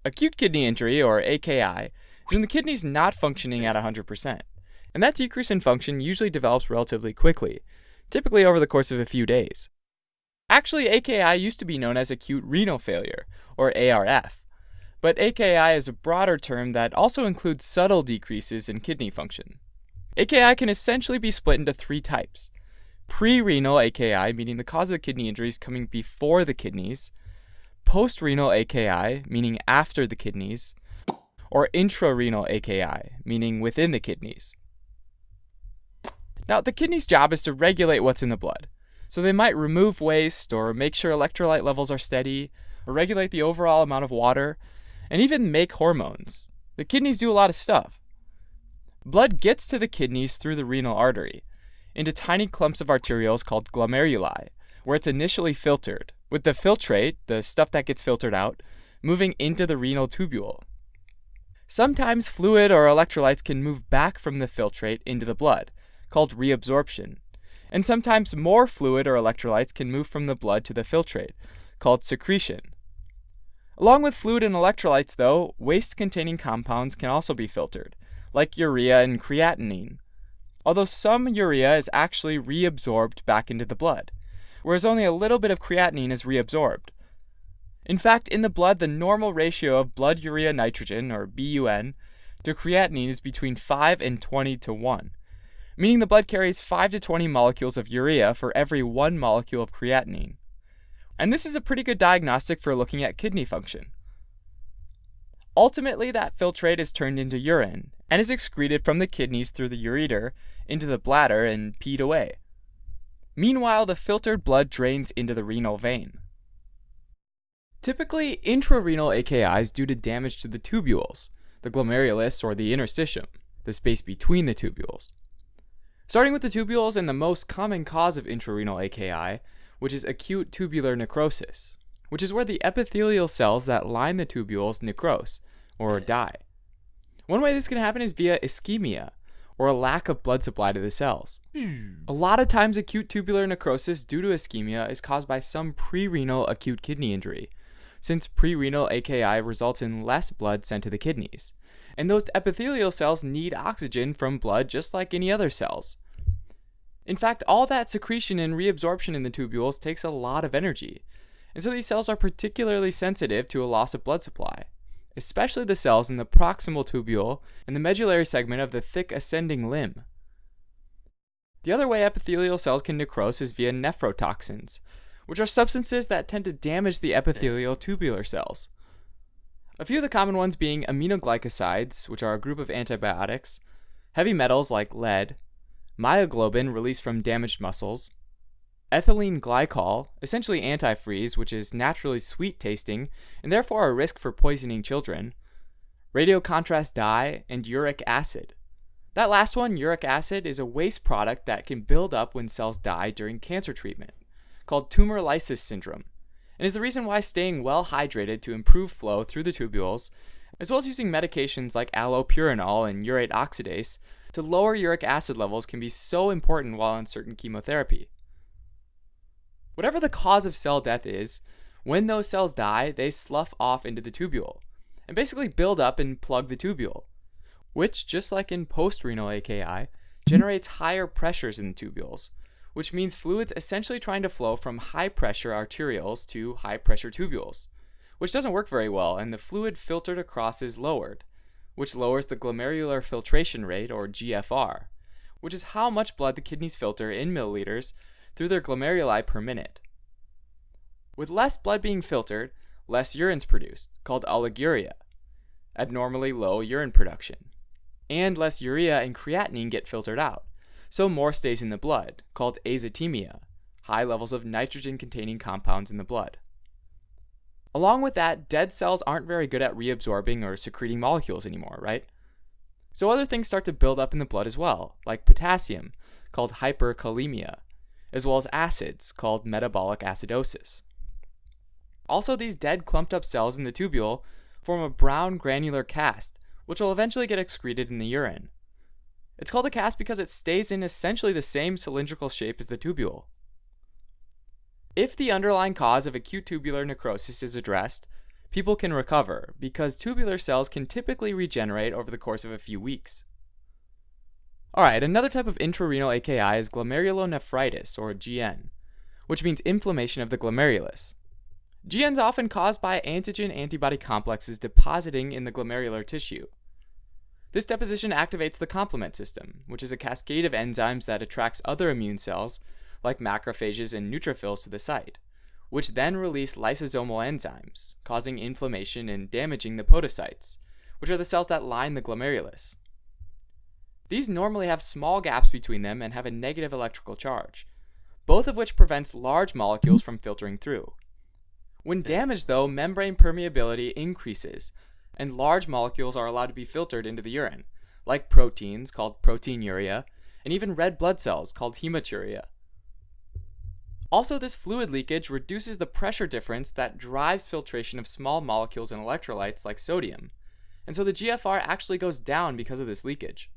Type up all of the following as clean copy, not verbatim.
Acute kidney injury, or AKI, is when the kidney's not functioning at 100%, and that decrease in function usually develops relatively quickly, typically over the course of a few days. Actually, AKI used to be known as acute renal failure, or ARF, but AKI is a broader term that also includes subtle decreases in kidney function. AKI can essentially be split into three types: pre-renal AKI, meaning the cause of the kidney injury is coming before the kidneys; post-renal AKI, meaning after the kidneys; or intrarenal AKI, meaning within the kidneys. Now, the kidney's job is to regulate what's in the blood, so they might remove waste, or make sure electrolyte levels are steady, or regulate the overall amount of water, and even make hormones. The kidneys do a lot of stuff. Blood gets to the kidneys through the renal artery, into tiny clumps of arterioles called glomeruli, where it's initially filtered, with the filtrate, the stuff that gets filtered out, moving into the renal tubule. Sometimes fluid or electrolytes can move back from the filtrate into the blood, called reabsorption, and sometimes more fluid or electrolytes can move from the blood to the filtrate, called secretion. Along with fluid and electrolytes, though, waste-containing compounds can also be filtered, like urea and creatinine, although some urea is actually reabsorbed back into the blood, whereas only a little bit of creatinine is reabsorbed. In fact, in the blood, the normal ratio of blood urea nitrogen, or BUN, to creatinine is between 5 and 20 to 1, meaning the blood carries 5 to 20 molecules of urea for every 1 molecule of creatinine. And this is a pretty good diagnostic for looking at kidney function. Ultimately, that filtrate is turned into urine and is excreted from the kidneys through the ureter into the bladder and peed away. Meanwhile, the filtered blood drains into the renal vein. Typically, intrarenal AKI is due to damage to the tubules, the glomerulus or the interstitium, the space between the tubules. Starting with the tubules and the most common cause of intrarenal AKI, which is acute tubular necrosis, which is where the epithelial cells that line the tubules necrose, or die. One way this can happen is via ischemia, or a lack of blood supply to the cells. A lot of times acute tubular necrosis due to ischemia is caused by some pre-renal acute kidney injury, since pre-renal AKI results in less blood sent to the kidneys, and those epithelial cells need oxygen from blood just like any other cells. In fact, all that secretion and reabsorption in the tubules takes a lot of energy, and so these cells are particularly sensitive to a loss of blood supply, especially the cells in the proximal tubule and the medullary segment of the thick ascending limb. The other way epithelial cells can necrose is via nephrotoxins, which are substances that tend to damage the epithelial tubular cells. A few of the common ones being aminoglycosides, which are a group of antibiotics, heavy metals like lead, myoglobin released from damaged muscles, ethylene glycol, essentially antifreeze, which is naturally sweet tasting and therefore a risk for poisoning children, radiocontrast dye, and uric acid. That last one, uric acid, is a waste product that can build up when cells die during cancer treatment, called tumor lysis syndrome, and is the reason why staying well hydrated to improve flow through the tubules, as well as using medications like allopurinol and urate oxidase to lower uric acid levels, can be so important while on certain chemotherapy. Whatever the cause of cell death is, when those cells die, they slough off into the tubule and basically build up and plug the tubule, which, just like in post-renal AKI, generates higher pressures in the tubules, which means fluids essentially trying to flow from high-pressure arterioles to high-pressure tubules, which doesn't work very well, and the fluid filtered across is lowered, which lowers the glomerular filtration rate, or GFR, which is how much blood the kidneys filter in milliliters through their glomeruli per minute. With less blood being filtered, less urine's produced, called oliguria, abnormally low urine production, and less urea and creatinine get filtered out, so more stays in the blood, called azotemia, high levels of nitrogen-containing compounds in the blood. Along with that, dead cells aren't very good at reabsorbing or secreting molecules anymore, right? So other things start to build up in the blood as well, like potassium, called hyperkalemia, as well as acids, called metabolic acidosis. Also, these dead clumped up cells in the tubule form a brown granular cast, which will eventually get excreted in the urine. It's called a cast because it stays in essentially the same cylindrical shape as the tubule. If the underlying cause of acute tubular necrosis is addressed, people can recover because tubular cells can typically regenerate over the course of a few weeks. Alright, another type of intrarenal AKI is glomerulonephritis, or GN, which means inflammation of the glomerulus. GN is often caused by antigen-antibody complexes depositing in the glomerular tissue. This deposition activates the complement system, which is a cascade of enzymes that attracts other immune cells, like macrophages and neutrophils, to the site, which then release lysosomal enzymes, causing inflammation and damaging the podocytes, which are the cells that line the glomerulus. These normally have small gaps between them and have a negative electrical charge, both of which prevents large molecules from filtering through. When damaged, though, membrane permeability increases, and large molecules are allowed to be filtered into the urine, like proteins called proteinuria, and even red blood cells called hematuria. Also, this fluid leakage reduces the pressure difference that drives filtration of small molecules and electrolytes like sodium, and so the GFR actually goes down because of this leakage.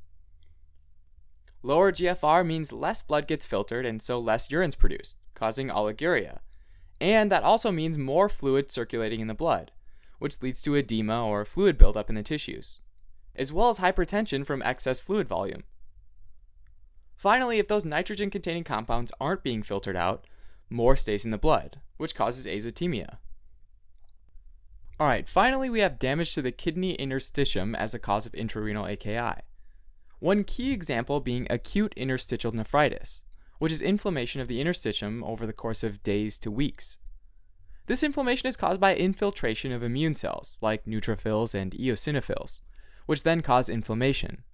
Lower GFR means less blood gets filtered and so less urine's produced, causing oliguria, and that also means more fluid circulating in the blood, which leads to edema or fluid buildup in the tissues, as well as hypertension from excess fluid volume. Finally, if those nitrogen-containing compounds aren't being filtered out, more stays in the blood, which causes azotemia. Alright, finally we have damage to the kidney interstitium as a cause of intrarenal AKI. One key example being acute interstitial nephritis, which is inflammation of the interstitium over the course of days to weeks. This inflammation is caused by infiltration of immune cells, like neutrophils and eosinophils, which then cause inflammation.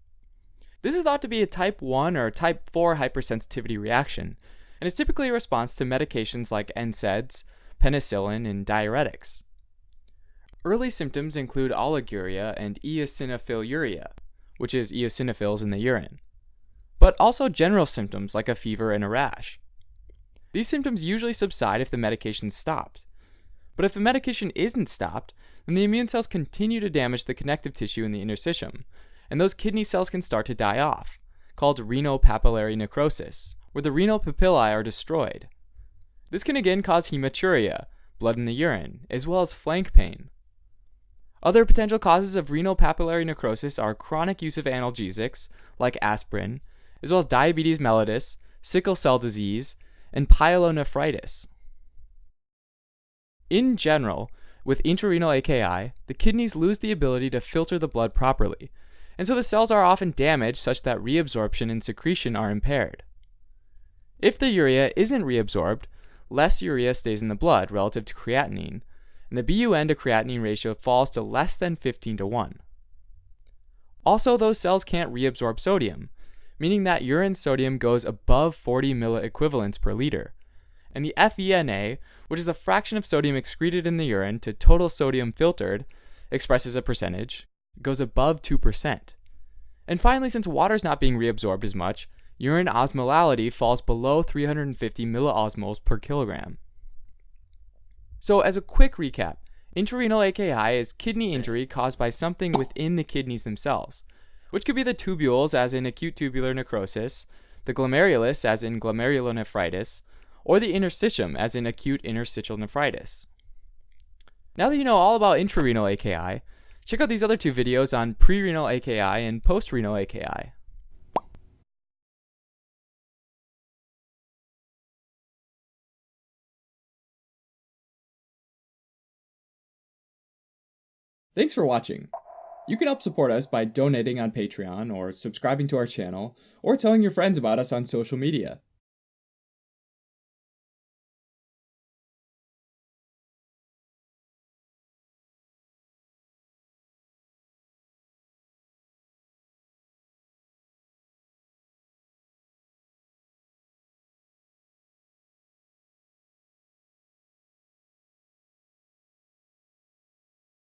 This is thought to be a type 1 or type 4 hypersensitivity reaction, and is typically a response to medications like NSAIDs, penicillin, and diuretics. Early symptoms include oliguria and eosinophiluria, which is eosinophils in the urine, but also general symptoms like a fever and a rash. These symptoms usually subside if the medication is stopped, but if the medication isn't stopped, then the immune cells continue to damage the connective tissue in the interstitium, and those kidney cells can start to die off, called renal papillary necrosis, where the renal papillae are destroyed. This can again cause hematuria, blood in the urine, as well as flank pain. Other potential causes of renal papillary necrosis are chronic use of analgesics, like aspirin, as well as diabetes mellitus, sickle cell disease, and pyelonephritis. In general, with intrarenal AKI, the kidneys lose the ability to filter the blood properly, and so the cells are often damaged such that reabsorption and secretion are impaired. If the urea isn't reabsorbed, less urea stays in the blood relative to creatinine, and the BUN to creatinine ratio falls to less than 15:1. Also, those cells can't reabsorb sodium, meaning that urine sodium goes above 40 milliequivalents per liter, and the FeNA, which is the fraction of sodium excreted in the urine to total sodium filtered, expressed as a percentage, goes above 2%. And finally, since water is not being reabsorbed as much, urine osmolality falls below 350 milliosmoles per kilogram. So as a quick recap, intrarenal AKI is kidney injury caused by something within the kidneys themselves, which could be the tubules as in acute tubular necrosis, the glomerulus as in glomerulonephritis, or the interstitium as in acute interstitial nephritis. Now that you know all about intrarenal AKI, check out these other two videos on prerenal AKI and postrenal AKI. Thanks for watching. You can help support us by donating on Patreon or subscribing to our channel or telling your friends about us on social media.